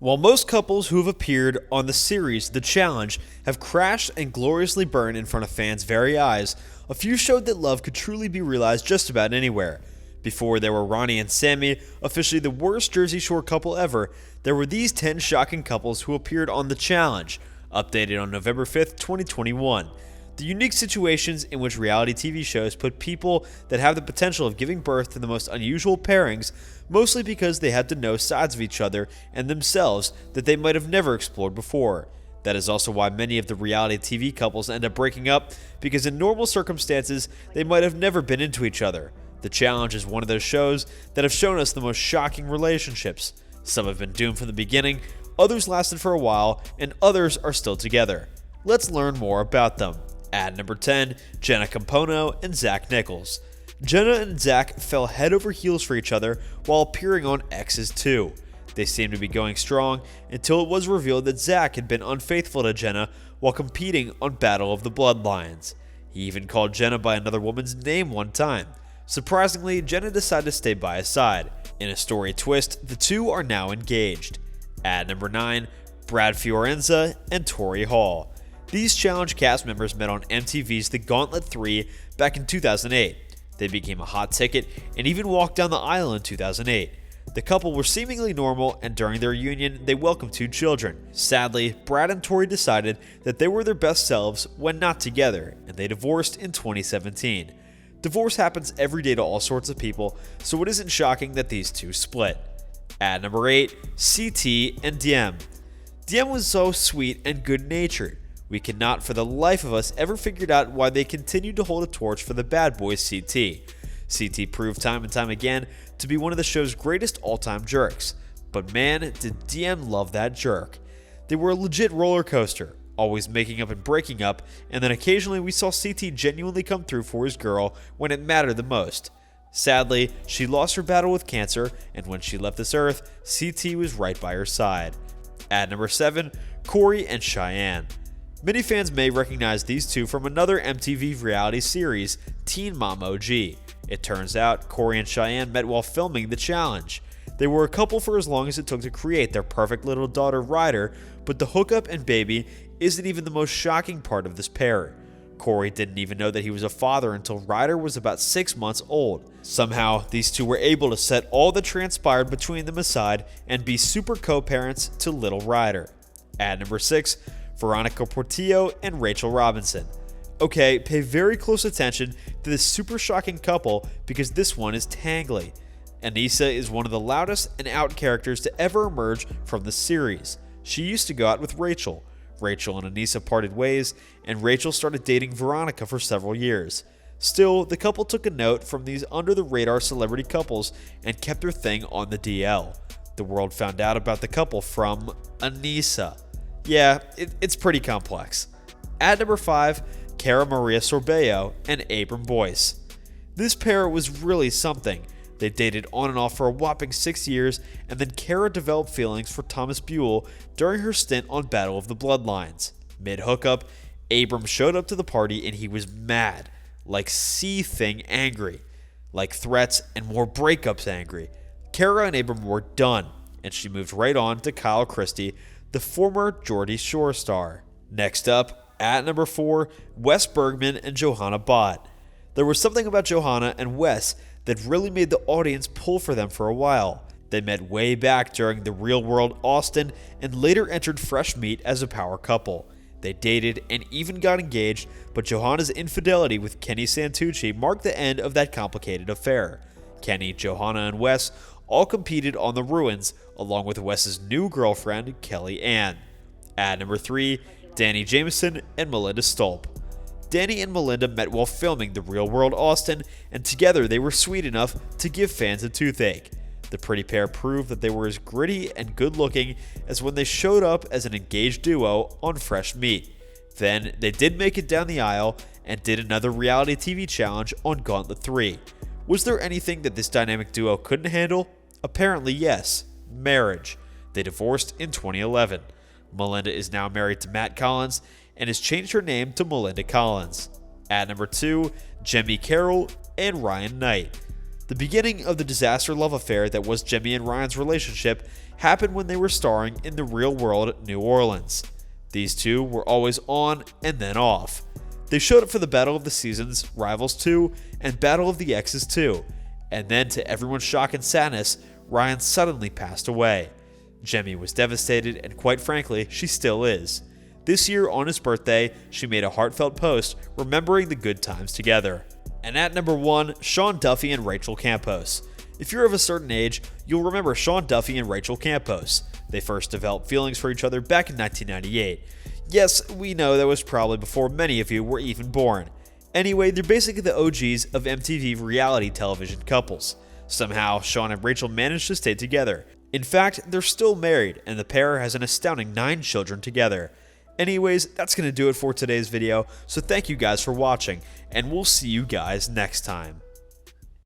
While most couples who have appeared on the series The Challenge have crashed and gloriously burned in front of fans' very eyes, a few showed that love could truly be realized just about anywhere. Before there were Ronnie and Sammy, officially the worst Jersey Shore couple ever, there were these 10 shocking couples who appeared on The Challenge, updated on November 5th, 2021. The unique situations in which reality TV shows put people that have the potential of giving birth to the most unusual pairings, mostly because they had to know sides of each other and themselves that they might have never explored before. That is also why many of the reality TV couples end up breaking up, because in normal circumstances, they might have never been into each other. The Challenge is one of those shows that have shown us the most shocking relationships. Some have been doomed from the beginning, others lasted for a while, and others are still together. Let's learn more about them. At number 10, Jenna Compono and Zach Nichols. Jenna and Zach fell head over heels for each other while appearing on Exes 2. They seemed to be going strong until it was revealed that Zach had been unfaithful to Jenna while competing on Battle of the Bloodlines. He even called Jenna by another woman's name one time. Surprisingly, Jenna decided to stay by his side. In a story twist, the two are now engaged. At number 9, Brad Fiorenza and Tori Hall. These Challenge cast members met on MTV's The Gauntlet 3 back in 2008. They became a hot ticket and even walked down the aisle in 2008. The couple were seemingly normal, and during their union, they welcomed 2 children. Sadly, Brad and Tori decided that they were their best selves when not together, and they divorced in 2017. Divorce happens every day to all sorts of people, so it isn't shocking that these two split. At number 8, CT and Diem. Diem was so sweet and good-natured. We cannot for the life of us ever figure out why they continued to hold a torch for the bad boys CT. CT proved time and time again to be one of the show's greatest all-time jerks. But man, did Diem love that jerk. They were a legit roller coaster, always making up and breaking up, and then occasionally we saw CT genuinely come through for his girl when it mattered the most. Sadly, she lost her battle with cancer, and when she left this earth, CT was right by her side. At number 7, Corey and Cheyenne. Many fans may recognize these two from another MTV reality series, Teen Mom OG. It turns out Corey and Cheyenne met while filming The Challenge. They were a couple for as long as it took to create their perfect little daughter Ryder, but the hookup and baby isn't even the most shocking part of this pair. Corey didn't even know that he was a father until Ryder was about 6 months old. Somehow, these two were able to set all that transpired between them aside and be super co-parents to little Ryder. At number 6, Veronica Portillo and Rachel Robinson. Okay, pay very close attention to this super shocking couple because this one is tangly. Anissa is one of the loudest and out characters to ever emerge from the series. She used to go out with Rachel. Rachel and Anissa parted ways, and Rachel started dating Veronica for several years. Still, the couple took a note from these under-the-radar celebrity couples and kept their thing on the DL. The world found out about the couple from Anissa. Yeah, it's pretty complex. At number 5, Cara Maria Sorbello and Abram Boyce. This pair was really something. They dated on and off for a whopping 6 years, and then Cara developed feelings for Thomas Buell during her stint on Battle of the Bloodlines. Mid-hookup, Abram showed up to the party and he was mad, like seething angry, like threats and more breakups angry. Cara and Abram were done, and she moved right on to Kyle Christie, the former Geordie Shore star. Next up, at number 4, Wes Bergman and Johanna Bott. There was something about Johanna and Wes that really made the audience pull for them for a while. They met way back during the Real World Austin and later entered Fresh Meat as a power couple. They dated and even got engaged, but Johanna's infidelity with Kenny Santucci marked the end of that complicated affair. Kenny, Johanna, and Wes all competed on the ruins, along with Wes's new girlfriend, Kelly Ann. At number 3, Danny Jameson and Melinda Stolp. Danny and Melinda met while filming The Real World Austin, and together they were sweet enough to give fans a toothache. The pretty pair proved that they were as gritty and good-looking as when they showed up as an engaged duo on Fresh Meat. Then they did make it down the aisle and did another reality TV challenge on Gauntlet 3. Was there anything that this dynamic duo couldn't handle? Apparently yes. Marriage. They divorced in 2011. Melinda is now married to Matt Collins and has changed her name to Melinda Collins. At number 2, Jemmye Carroll and Ryan Knight. The beginning of the disaster love affair that was Jemmye and Ryan's relationship happened when they were starring in the real world New Orleans. These two were always on and then off. They showed up for the Battle of the Seasons, Rivals 2, and Battle of the Exes 2, and then to everyone's shock and sadness, Ryan suddenly passed away. Jemmye was devastated, and quite frankly, she still is. This year, on his birthday, she made a heartfelt post remembering the good times together. And at number 1, Sean Duffy and Rachel Campos. If you're of a certain age, you'll remember Sean Duffy and Rachel Campos. They first developed feelings for each other back in 1998. Yes, we know that was probably before many of you were even born. Anyway, they're basically the OGs of MTV reality television couples. Somehow, Sean and Rachel managed to stay together. In fact, they're still married, and the pair has an astounding 9 children together. Anyways, that's going to do it for today's video, so thank you guys for watching, and we'll see you guys next time.